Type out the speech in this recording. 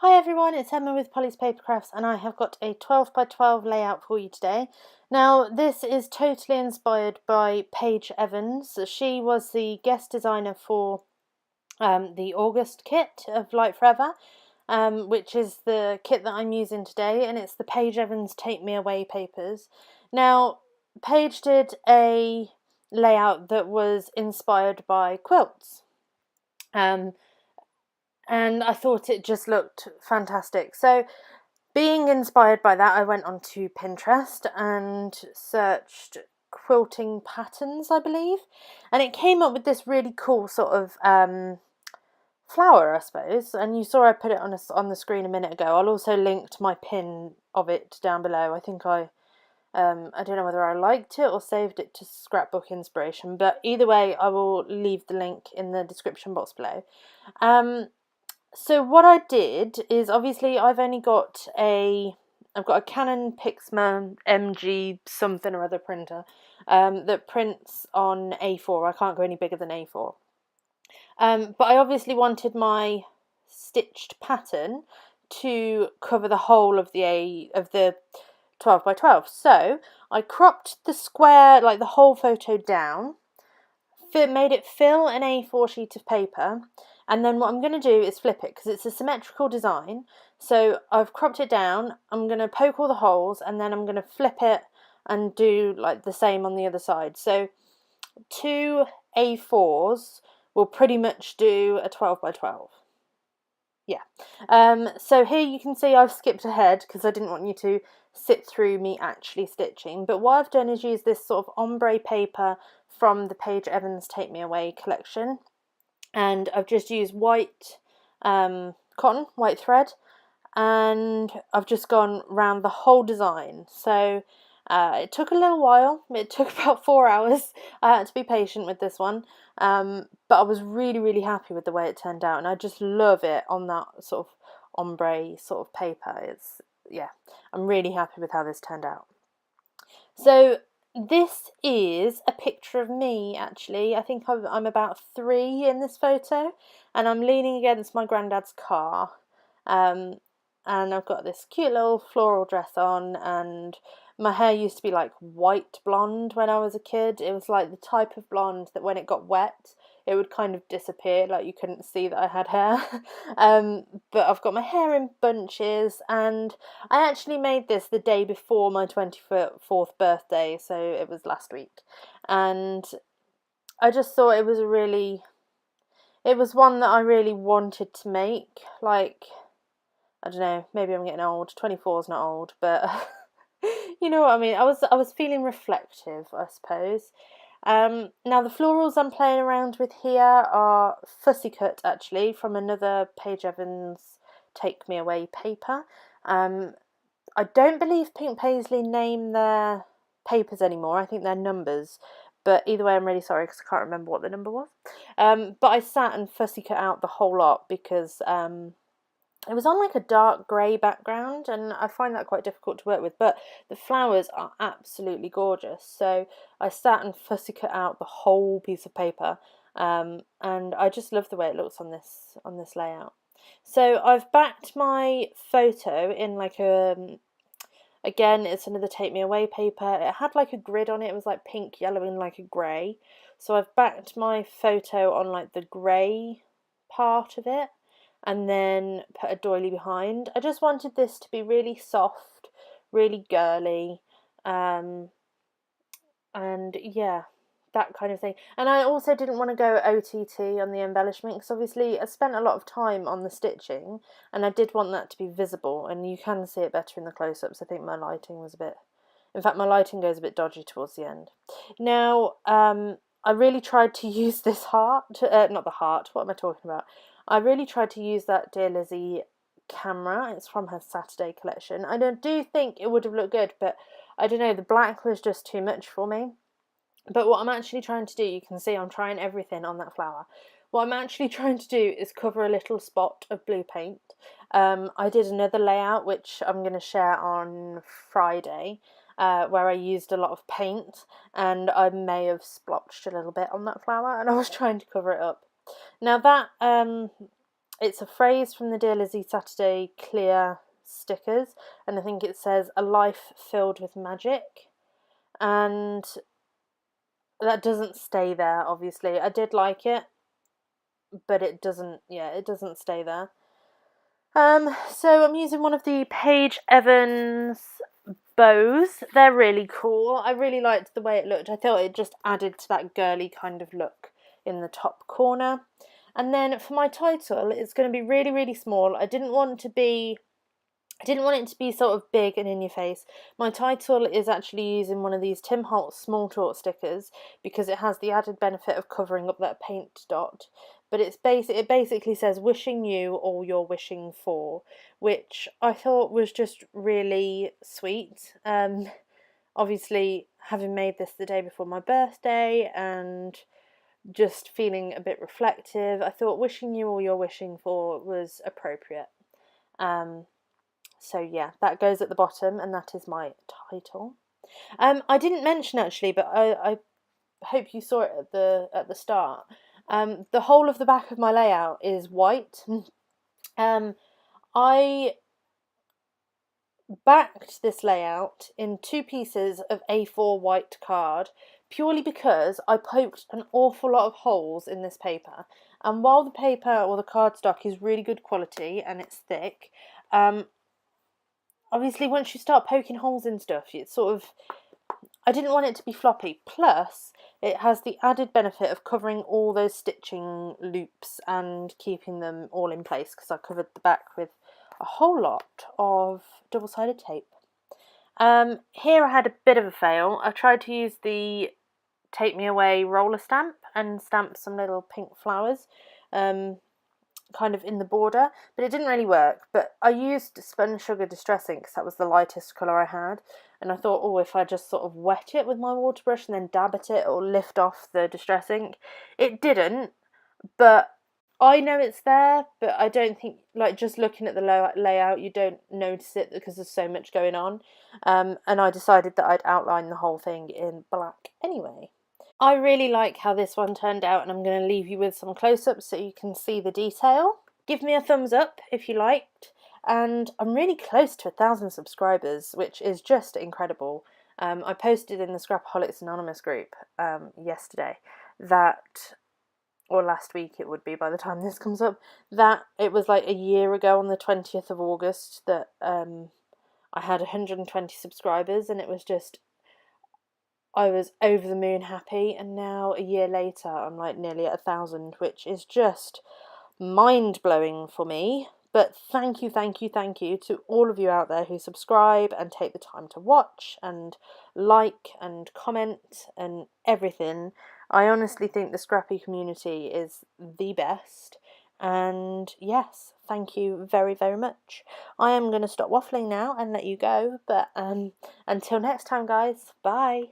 Hi everyone, it's Emma with Polly's Paper Crafts, and I have got a 12 by 12 layout for you today. Now this is totally inspired by Paige Evans. She was the guest designer for the August kit of Light Forever, which is the kit that I'm using today, and it's the Paige Evans Take Me Away papers. Now Paige did a layout that was inspired by quilts. And I thought it just looked fantastic. So being inspired by that, I went onto Pinterest and searched quilting patterns, I believe, and it came up with this really cool sort of flower, I suppose, and you saw I put it on the screen a minute ago. I'll also link to my pin of it down below. I think I don't know whether I liked it or saved it to Scrapbook inspiration, but either way I will leave the link in the description box below. So what I did is, obviously I've got a Canon Pixma MG something or other printer that prints on A4. I can't go any bigger than A4. But I obviously wanted my stitched pattern to cover the whole of the 12 by 12. So I cropped the square, like the whole photo down, made it fill an A4 sheet of paper, and then what I'm going to do is flip it because it's a symmetrical design. So I've cropped it down, I'm going to poke all the holes, and then I'm going to flip it and do like the same on the other side. So two A4s will pretty much do a 12 by 12. Yeah. So here you can see I've skipped ahead because I didn't want you to sit through me actually stitching, but what I've done is use this sort of ombre paper from the Paige Evans Take Me Away collection, and I've just used white cotton, white thread, and I've just gone round the whole design. So it took a little while. It took about 4 hours. I had to be patient with this one, but I was really happy with the way it turned out, and I just love it on that sort of ombre sort of paper. Yeah, I'm really happy with how this turned out. So this is a picture of me, actually. I think I'm about 3 in this photo, and I'm leaning against my granddad's car. And I've got this cute little floral dress on, and my hair used to be like white blonde when I was a kid. It was like the type of blonde that when it got wet it would kind of disappear, like you couldn't see that I had hair. But I've got my hair in bunches, and I actually made this the day before my 24th birthday, so it was last week, and I just thought it was one that I really wanted to make. Like, I don't know, maybe I'm getting old. 24 is not old, but you know what I mean. I was feeling reflective, I suppose. Now the florals I'm playing around with here are fussy cut, actually, from another Paige Evans Take Me Away paper. I don't believe Pink Paisley name their papers anymore. I think they're numbers. But either way, I'm really sorry because I can't remember what the number was. But I sat and fussy cut out the whole lot because it was on like a dark grey background, and I find that quite difficult to work with, but the flowers are absolutely gorgeous. So I sat and fussy cut out the whole piece of paper, and I just love the way it looks on this layout. So I've backed my photo in like again, it's another Take Me Away paper. It had like a grid on it. It was like pink, yellow, and like a grey. So I've backed my photo on like the grey part of it, and then put a doily behind. I just wanted this to be really soft, really girly, and yeah, that kind of thing. And I also didn't want to go OTT on the embellishment because obviously I spent a lot of time on the stitching, and I did want that to be visible, and you can see it better in the close-ups. I think my lighting was a bit... In fact, my lighting goes a bit dodgy towards the end. Now, I really tried to use this heart, not the heart, what am I talking about? I really tried to use that Dear Lizzie camera. It's from her Saturday collection. I do think it would have looked good, but I don't know, the black was just too much for me. But what I'm actually trying to do, you can see I'm trying everything on that flower. What I'm actually trying to do is cover a little spot of blue paint. I did another layout, which I'm going to share on Friday, where I used a lot of paint, and I may have splotched a little bit on that flower, and I was trying to cover it up. Now that it's a phrase from the Dear Lizzie Saturday clear stickers, and I think it says "a life filled with magic," and that doesn't stay there. Obviously, I did like it, but it doesn't. Yeah, it doesn't stay there. So I'm using one of the Paige Evans bows. They're really cool. I really liked the way it looked. I thought it just added to that girly kind of look in the top corner. And then for my title, it's going to be really, really small. I didn't want it to be sort of big and in your face. My title is actually using one of these Tim Holtz small talk stickers because it has the added benefit of covering up that paint dot. But it basically says "wishing you all you're wishing for," which I thought was just really sweet. Obviously, having made this the day before my birthday and just feeling a bit reflective, I thought "wishing you all you're wishing for" was appropriate. So yeah, that goes at the bottom, and that is my title. I didn't mention actually, but I hope you saw it at the start. The whole of the back of my layout is white. I backed this layout in 2 pieces of A4 white card purely because I poked an awful lot of holes in this paper. And while the paper or the cardstock is really good quality and it's thick, obviously once you start poking holes in stuff, it's sort of, I didn't want it to be floppy. Plus, it has the added benefit of covering all those stitching loops and keeping them all in place because I covered the back with a whole lot of double-sided tape. Here I had a bit of a fail. I tried to use the Take Me Away roller stamp and stamp some little pink flowers kind of in the border, but it didn't really work. But I used Spun Sugar Distress ink because that was the lightest colour I had, and I thought, oh, if I just sort of wet it with my water brush and then dab at it, it'll lift off the distress ink. It didn't, but I know it's there, but I don't think, like, just looking at the layout, you don't notice it because there's so much going on. And I decided that I'd outline the whole thing in black anyway. I really like how this one turned out, and I'm going to leave you with some close-ups so you can see the detail. Give me a thumbs up if you liked, and I'm really close to 1,000 subscribers, which is just incredible. I posted in the Scrapaholics Anonymous group yesterday that, or last week it would be by the time this comes up, that it was like a year ago on the 20th of August that I had 120 subscribers, and it was just, I was over the moon happy, and now a year later I'm like nearly at 1,000, which is just mind-blowing for me. But thank you, thank you, thank you to all of you out there who subscribe and take the time to watch and like and comment and everything. I honestly think the Scrappy community is the best. And yes, thank you very, very much. I am going to stop waffling now and let you go. But until next time, guys, bye.